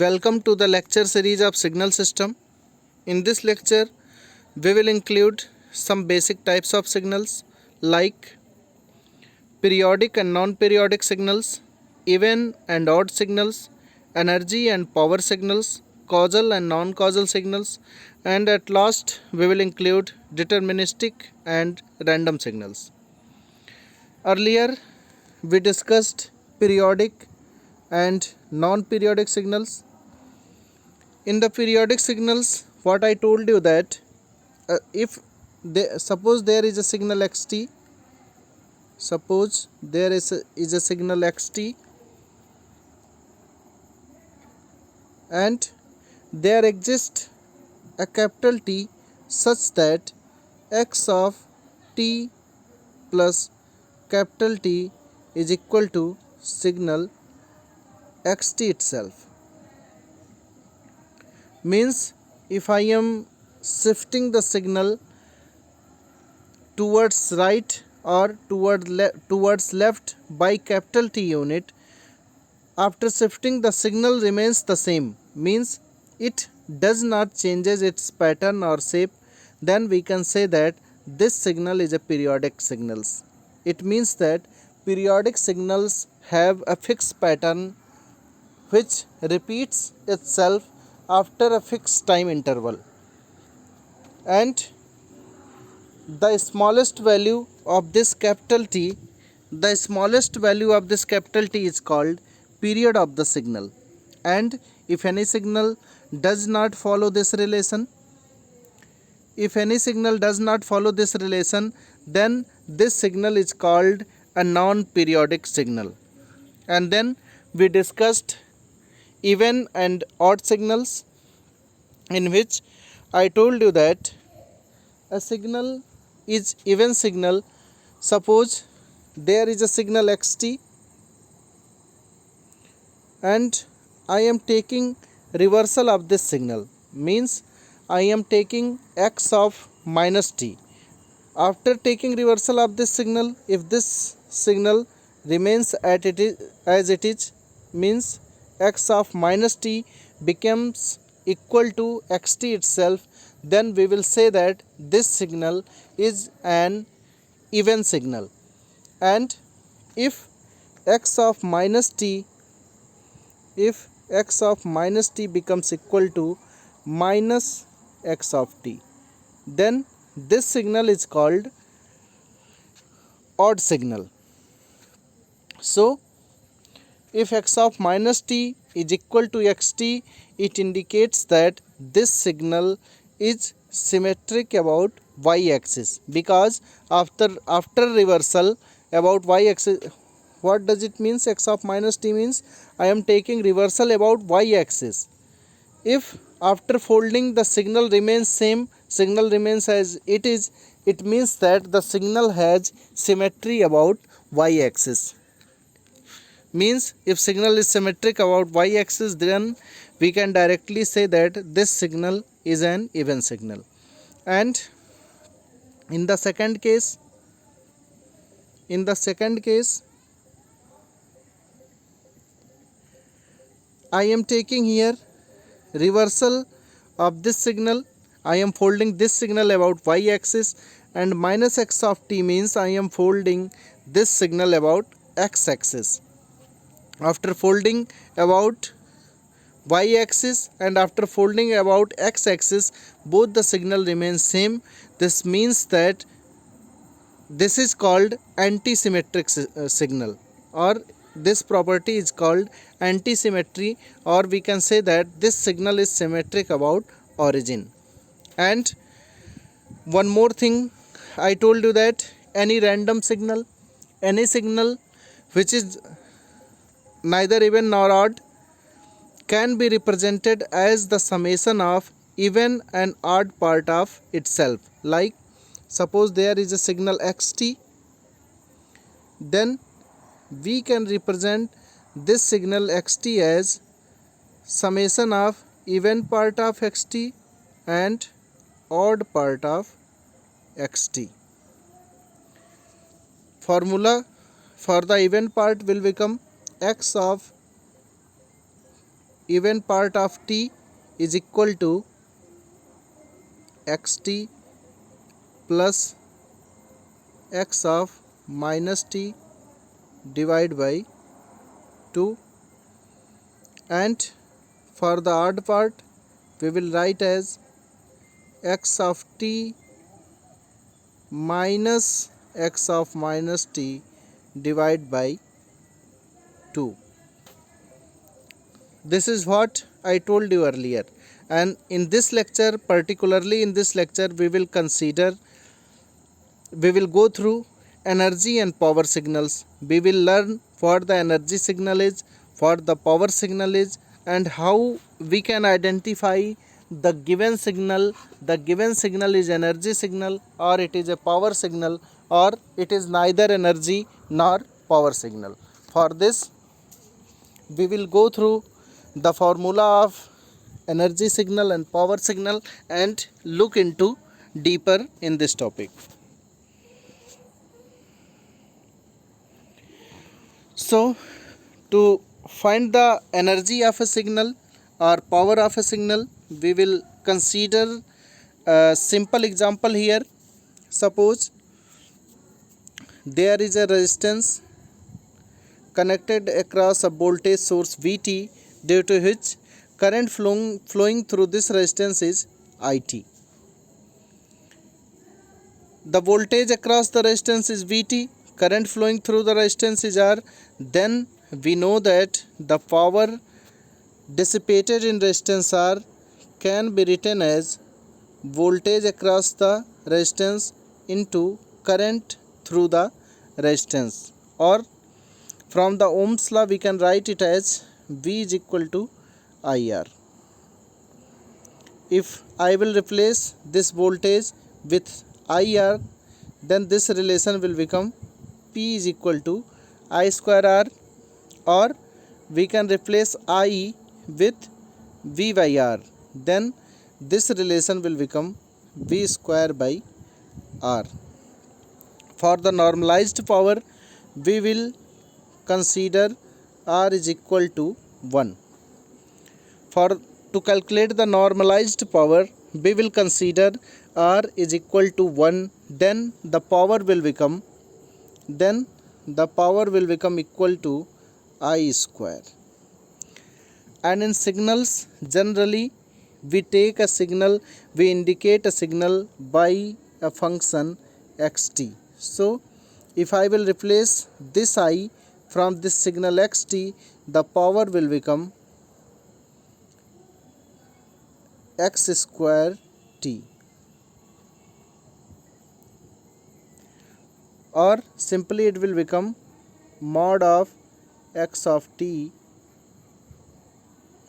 Welcome to the lecture series of signal system. In this lecture, we will include some basic types of signals like periodic and non-periodic signals, even and odd signals, energy and power signals, causal and non-causal signals, and at last we will include deterministic and random signals. Earlier, we discussed periodic and non-periodic signals. In the periodic signals, what I told you that if suppose there is a signal xt, suppose there is a signal xt, and there exists a capital T such that x of t plus capital T is equal to signal xt itself. Means if I am shifting the signal towards right or towards left by capital T unit, after shifting the signal remains the same, means it does not changes its pattern or shape, then we can say that this signal is a periodic signals. It means that periodic signals have a fixed pattern which repeats itself after a fixed time interval, and the smallest value of this capital T, the smallest value of this capital T is called period of the signal. And if any signal does not follow this relation, then this signal is called a non-periodic signal. And then we discussed even and odd signals, in which I told you that a signal is even signal. Suppose there is a signal xt and I am taking reversal of this signal, means I am taking x of minus t. After taking reversal of this signal, if this signal remains as it is, means x of minus t becomes equal to xt itself, then we will say that this signal is an even signal. And if x of minus t becomes equal to minus x of t, then this signal is called odd signal. So if x of minus t is equal to xt, it indicates that this signal is symmetric about y-axis, because after reversal about y-axis, what does it means? X of minus t means I am taking reversal about y-axis. If after folding the signal remains same, signal remains as it is, it means that the signal has symmetry about y-axis. Means if signal is symmetric about y-axis, then we can directly say that this signal is an even signal. And in the second case, I am taking here reversal of this signal. I am folding this signal about y-axis, and minus x of t means I am folding this signal about x-axis. After folding about y-axis and after folding about x-axis, both the signal remains same. This means that this is called anti-symmetric signal, or this property is called anti-symmetry, or we can say that this signal is symmetric about origin. And one more thing, I told you that any random signal, any signal which is neither even nor odd, can be represented as the summation of even and odd part of itself. Like suppose there is a signal xt, then we can represent this signal xt as summation of even part of xt and odd part of xt. Formula for the even part will become x of even part of t is equal to xt plus x of minus t divided by 2, and for the odd part we will write as x of t minus x of minus t divided by 2. This is what I told you earlier, and in this lecture, particularly in this lecture, we will go through energy and power signals. We will learn what the energy signal is, what the power signal is, and how we can identify the given signal. The given signal is energy signal, or it is a power signal, or it is neither energy nor power signal. For this, we will go through the formula of energy signal and power signal and look into deeper in this topic. So, to find the energy of a signal or power of a signal, we will consider a simple example here. Suppose there is a resistance connected across a voltage source Vt, due to which current flowing through this resistance is It. The voltage across the resistance is Vt, current flowing through the resistance is R. Then we know that the power dissipated in resistance R can be written as voltage across the resistance into current through the resistance, or from the Ohm's law we can write it as V is equal to IR. If I will replace this voltage with IR, then this relation will become P is equal to I square R, or we can replace I with V by R. Then this relation will become V square by R. For the normalized power, we will consider R is equal to 1. To calculate the normalized power, we will consider R is equal to 1. Then the power will become equal to I square. And in signals, generally we indicate a signal by a function xt. So if I will replace this I from this signal xt, the power will become x square t, or simply it will become mod of x of t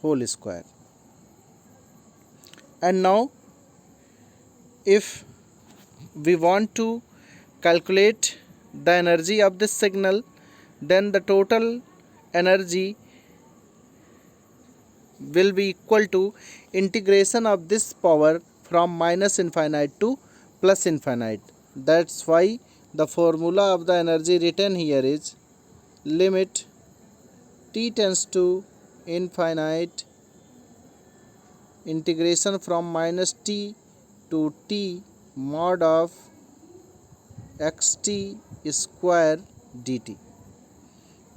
whole square. And now if we want to calculate the energy of this signal, then the total energy will be equal to integration of this power from minus infinite to plus infinite. That's why the formula of the energy written here is limit t tends to infinite integration from minus t to t mod of xt square dt.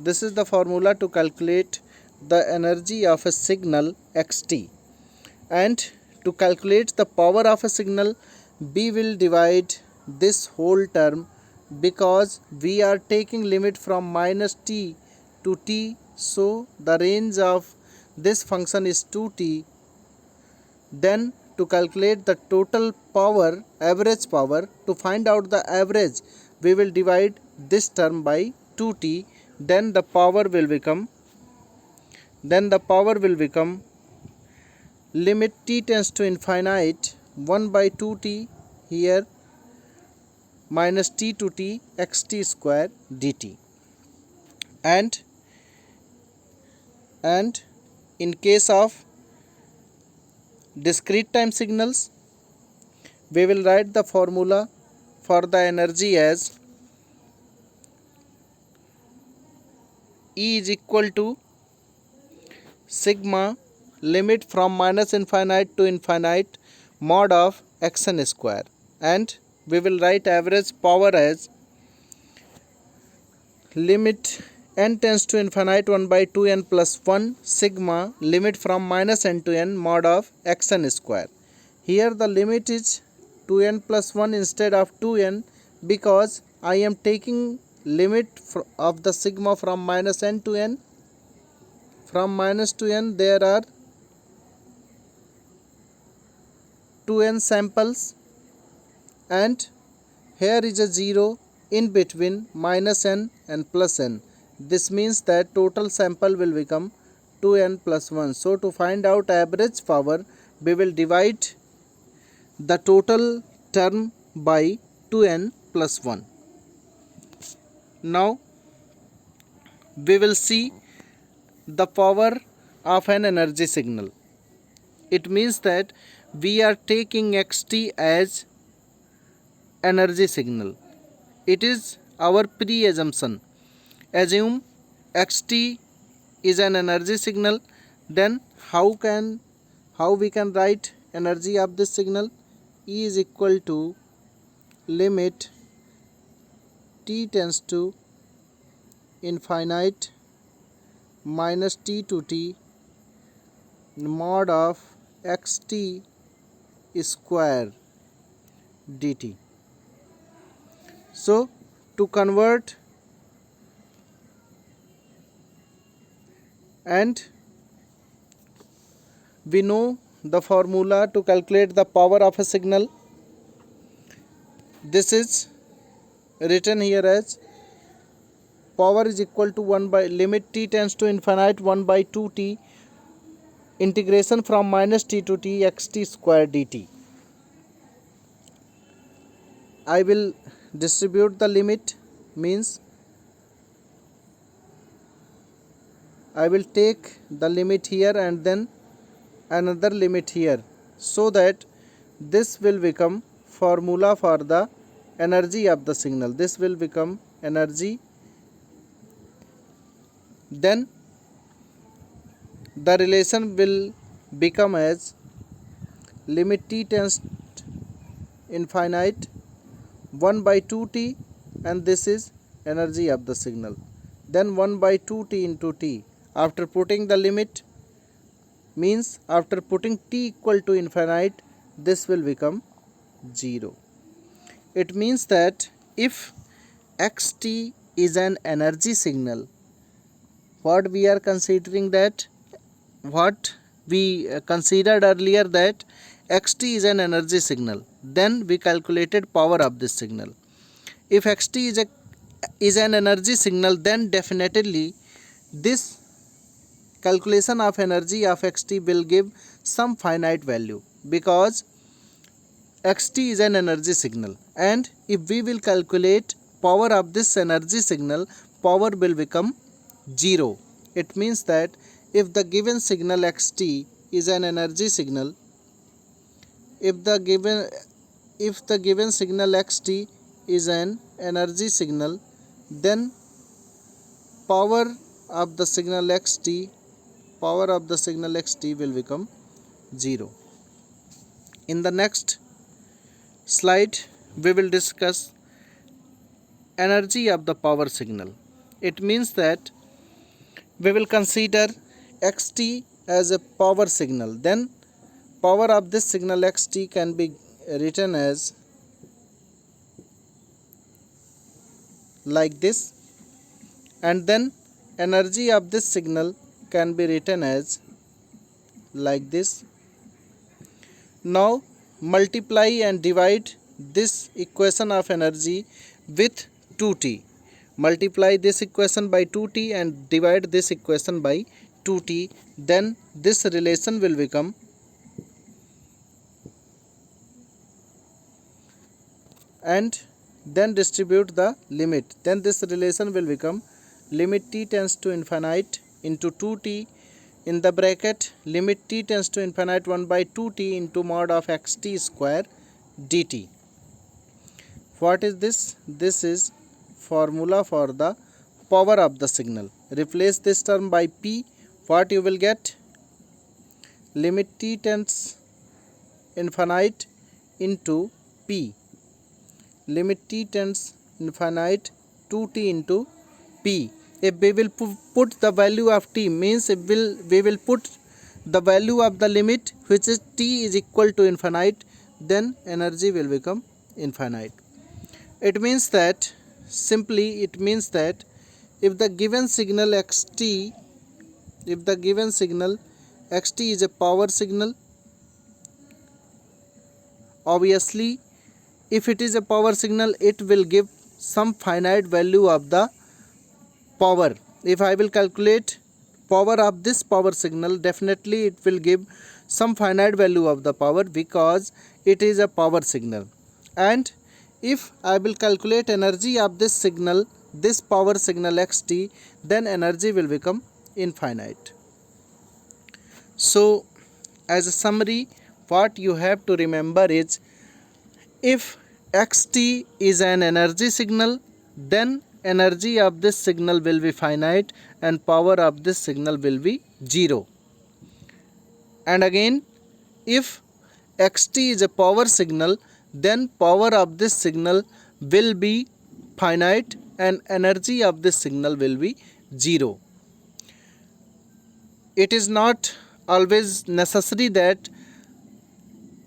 This is the formula to calculate the energy of a signal xt. And to calculate the power of a signal, we will divide this whole term, because we are taking limit from minus t to t, so the range of this function is 2t. Then to calculate the total power, average power, to find out the average, we will divide this term by 2t. Then the power will become limit t tends to infinite 1 by 2t here minus t to t xt square dt. And in case of discrete time signals, we will write the formula for the energy as E is equal to sigma limit from minus infinite to infinite mod of xn square, and we will write average power as limit n tends to infinite 1 by 2n plus 1 sigma limit from minus n to n mod of xn square. Here the limit is 2n plus 1 instead of 2n because I am taking limit of the sigma from minus n to n. From minus to n there are 2n samples, and here is a 0 in between minus n and plus n. This means that total sample will become 2n plus 1. So to find out average power, we will divide the total term by 2n plus 1. Now we will see the power of an energy signal. It means that we are taking xt as energy signal. It is our pre-assumption. Assume xt is an energy signal, then how we can write energy of this signal? E is equal to limit t tends to infinite minus t to t mod of xt square dt. So to convert, and we know the formula to calculate the power of a signal. This is written here as power is equal to 1 by limit t tends to infinite 1 by 2t integration from minus t to t xt square dt. I will distribute the limit, means I will take the limit here and then another limit here, so that this will become formula for the energy of the signal. This will become energy. Then the relation will become as limit t tends infinite 1 by 2t, and this is energy of the signal. Then 1 by 2t into t. After putting the limit, means after putting t equal to infinite, this will become 0. It means that if xt is an energy signal, what we are considering, that what we considered earlier, that xt is an energy signal, then we calculated power of this signal. If xt is an energy signal, then definitely this calculation of energy of xt will give some finite value, because xt is an energy signal, and if we will calculate power of this energy signal, power will become 0. It means that if the given signal xt is an energy signal, if the given signal xt is an energy signal, then power of the signal xt will become 0. In the next slide, we will discuss energy of the power signal. It means that we will consider xt as a power signal. Then power of this signal xt can be written as like this, and then energy of this signal can be written as like this. Now multiply and divide this equation of energy with 2t. Multiply this equation by 2t and divide this equation by 2t. Then this relation will become, and then distribute the limit. Then this relation will become limit t tends to infinite into 2t in the bracket limit t tends to infinite 1 by 2t into mod of xt square dt. What is this? This is formula for the power of the signal. Replace this term by p. What you will get? limit t tends infinite into p, limit t tends infinite to t into p. If we will put the value of t, means if we will put the value of the limit which is t is equal to infinite, then energy will become infinite. It means that, simply it means that if the given signal xt, if the given signal xt is a power signal, obviously if it is a power signal, it will give some finite value of the power. If I will calculate power of this power signal, definitely it will give some finite value of the power, because it is a power signal. And if I will calculate energy of this signal, this power signal xt, then energy will become infinite. So as a summary, what you have to remember is, if xt is an energy signal, then energy of this signal will be finite and power of this signal will be 0. And again, if xt is a power signal, then power of this signal will be finite and energy of this signal will be 0. It is not always necessary that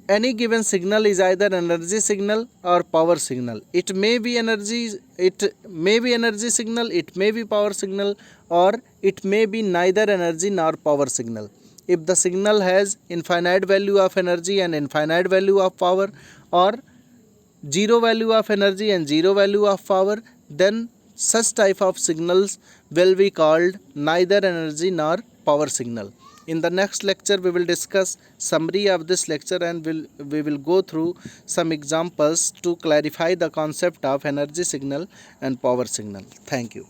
any given signal is either energy signal or power signal. It may be energy signal, it may be power signal, or it may be neither energy nor power signal. If the signal has infinite value of energy and infinite value of power, or 0 value of energy and 0 value of power, then such type of signals will be called neither energy nor power signal. In the next lecture, we will discuss summary of this lecture, and we will go through some examples to clarify the concept of energy signal and power signal. Thank you.